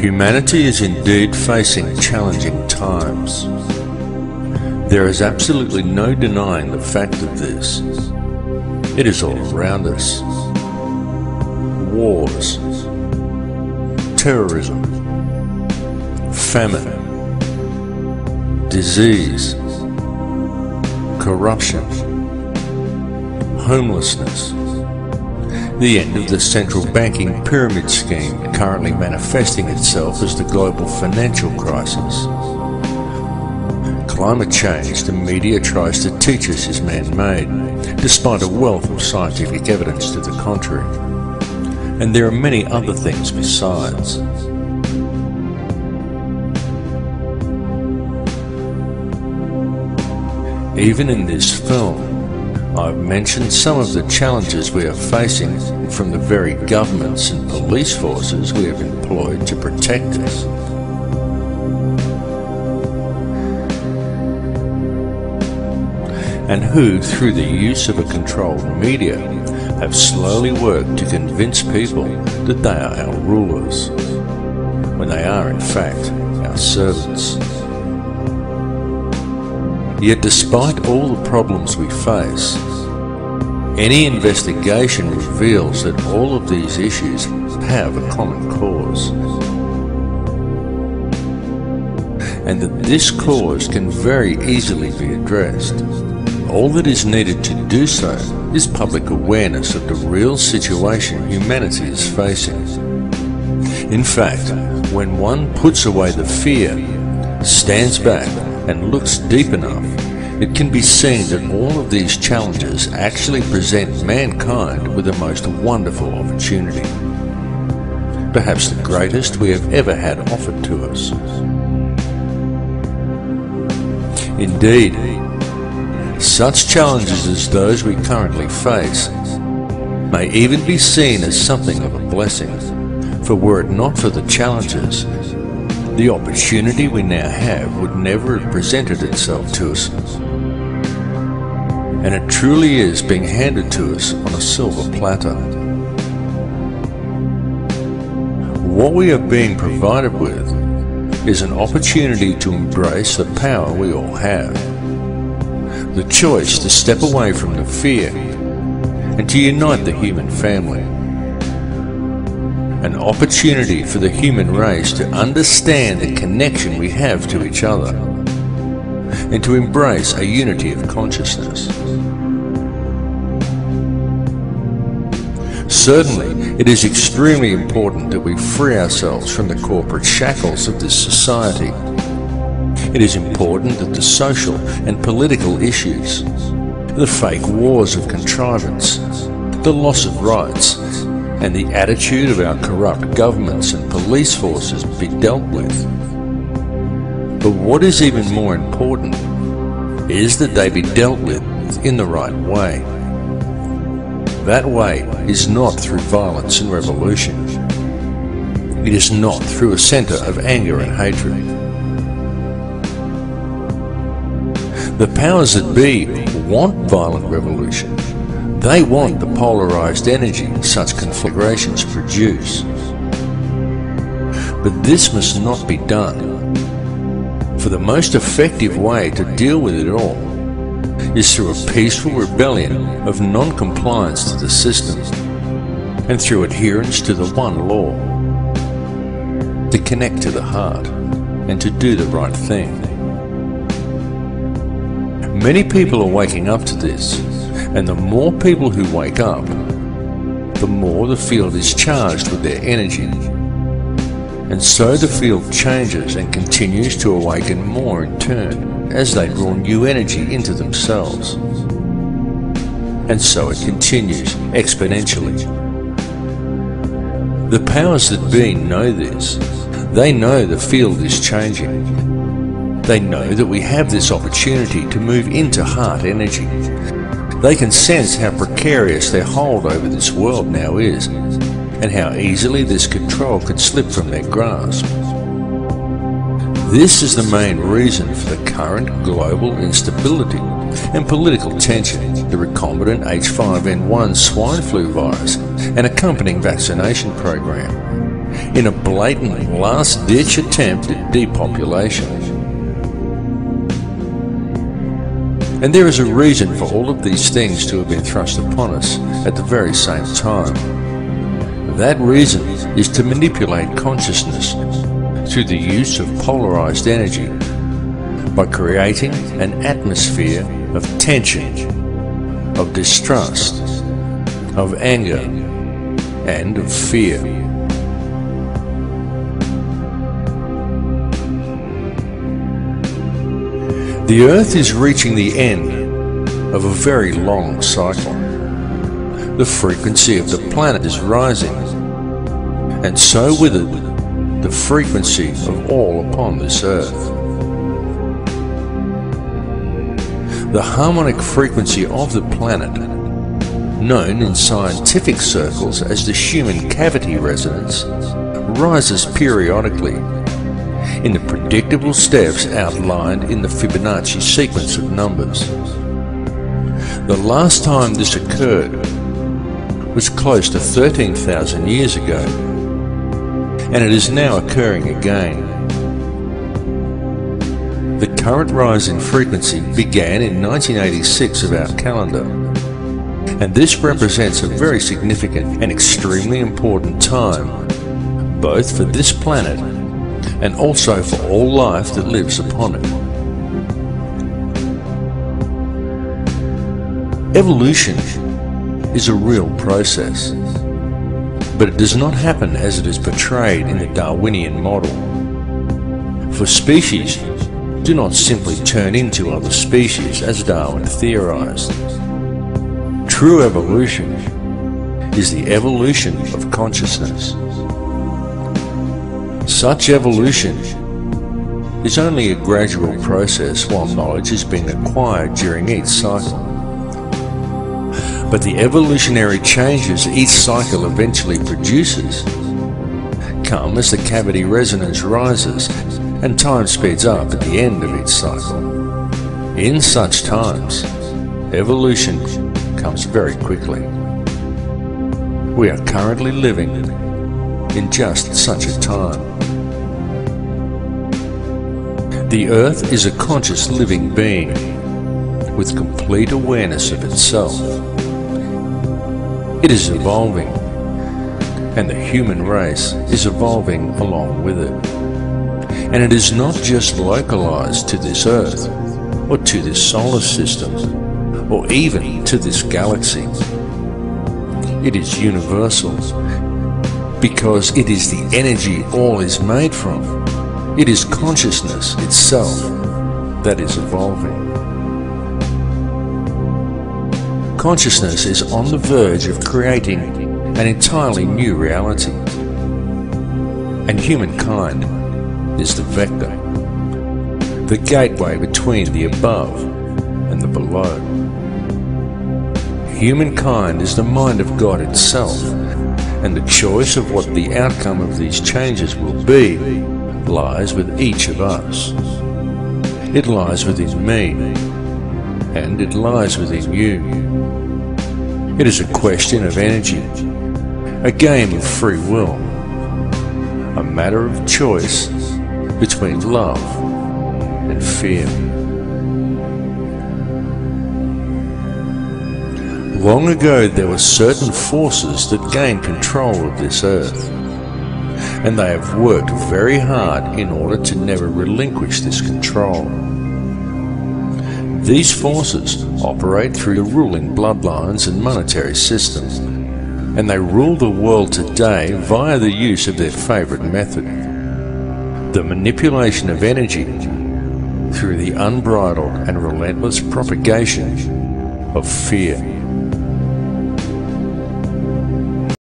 Humanity is indeed facing challenging times. There is absolutely no denying the fact of this. It is all around us. Wars, terrorism, famine, disease, corruption, homelessness, the end of the central banking pyramid scheme currently manifesting itself as the global financial crisis. Climate change the media tries to teach us is man-made, despite a wealth of scientific evidence to the contrary. And there are many other things besides. Even in this film, I've mentioned some of the challenges we are facing from the very governments and police forces we have employed to protect us. And who, through the use of a controlled media, have slowly worked to convince people that they are our rulers, when they are in fact our servants. Yet despite all the problems we face, any investigation reveals that all of these issues have a common cause, and that this cause can very easily be addressed. All that is needed to do so is public awareness of the real situation humanity is facing. In fact, when one puts away the fear, stands back and looks deep enough, it can be seen that all of these challenges actually present mankind with the most wonderful opportunity, perhaps the greatest we have ever had offered to us. Indeed, such challenges as those we currently face may even be seen as something of a blessing, for were it not for the challenges, the opportunity we now have would never have presented itself to us. And it truly is being handed to us on a silver platter. What we are being provided with is an opportunity to embrace the power we all have, the choice to step away from the fear and to unite the human family. An opportunity for the human race to understand the connection we have to each other and to embrace a unity of consciousness. Certainly, it is extremely important that we free ourselves from the corporate shackles of this society. It is important that the social and political issues, the fake wars of contrivance, the loss of rights, and the attitude of our corrupt governments and police forces be dealt with. But what is even more important is that they be dealt with in the right way. That way is not through violence and revolution. It is not through a centre of anger and hatred. The powers that be want violent revolution. They want the polarized energy such conflagrations produce. But this must not be done, for the most effective way to deal with it all is through a peaceful rebellion of non-compliance to the system and through adherence to the one law, to connect to the heart and to do the right thing. Many people are waking up to this, and the more people who wake up, the more the field is charged with their energy. And so the field changes and continues to awaken more in turn as they draw new energy into themselves. And so it continues exponentially. The powers that be know this. They know the field is changing. They know that we have this opportunity to move into heart energy. They can sense how precarious their hold over this world now is, and how easily this control could slip from their grasp. This is the main reason for the current global instability and political tension, the recombinant H5N1 swine flu virus and accompanying vaccination program, in a blatant last-ditch attempt at depopulation. And there is a reason for all of these things to have been thrust upon us at the very same time. That reason is to manipulate consciousness through the use of polarized energy by creating an atmosphere of tension, of distrust, of anger, and of fear. The Earth is reaching the end of a very long cycle. The frequency of the planet is rising, and so with it, the frequency of all upon this Earth. The harmonic frequency of the planet, known in scientific circles as the human cavity resonance, rises periodically in the predictable steps outlined in the Fibonacci sequence of numbers. The last time this occurred was close to 13,000 years ago, and it is now occurring again. The current rise in frequency began in 1986 of our calendar, and this represents a very significant and extremely important time, both for this planet and also for all life that lives upon it. Evolution is a real process, but it does not happen as it is portrayed in the Darwinian model. For species do not simply turn into other species as Darwin theorized. True evolution is the evolution of consciousness. Such evolution is only a gradual process while knowledge is being acquired during each cycle. But the evolutionary changes each cycle eventually produces come as the cavity resonance rises and time speeds up at the end of each cycle. In such times, evolution comes very quickly. We are currently living in just such a time. The Earth is a conscious living being with complete awareness of itself. It is evolving, and the human race is evolving along with it. And it is not just localized to this Earth, or to this solar system, or even to this galaxy. It is universal, because it is the energy all is made from. It is consciousness itself that is evolving. Consciousness is on the verge of creating an entirely new reality, and humankind is the vector, the gateway between the above and the below. Humankind is the mind of God itself, and the choice of what the outcome of these changes will be lies with each of us. It lies within me, and it lies within you. It is a question of energy, a game of free will, a matter of choice between love and fear. Long ago there were certain forces that gained control of this Earth, and they have worked very hard in order to never relinquish this control. These forces operate through the ruling bloodlines and monetary systems, and they rule the world today via the use of their favorite method, the manipulation of energy through the unbridled and relentless propagation of fear.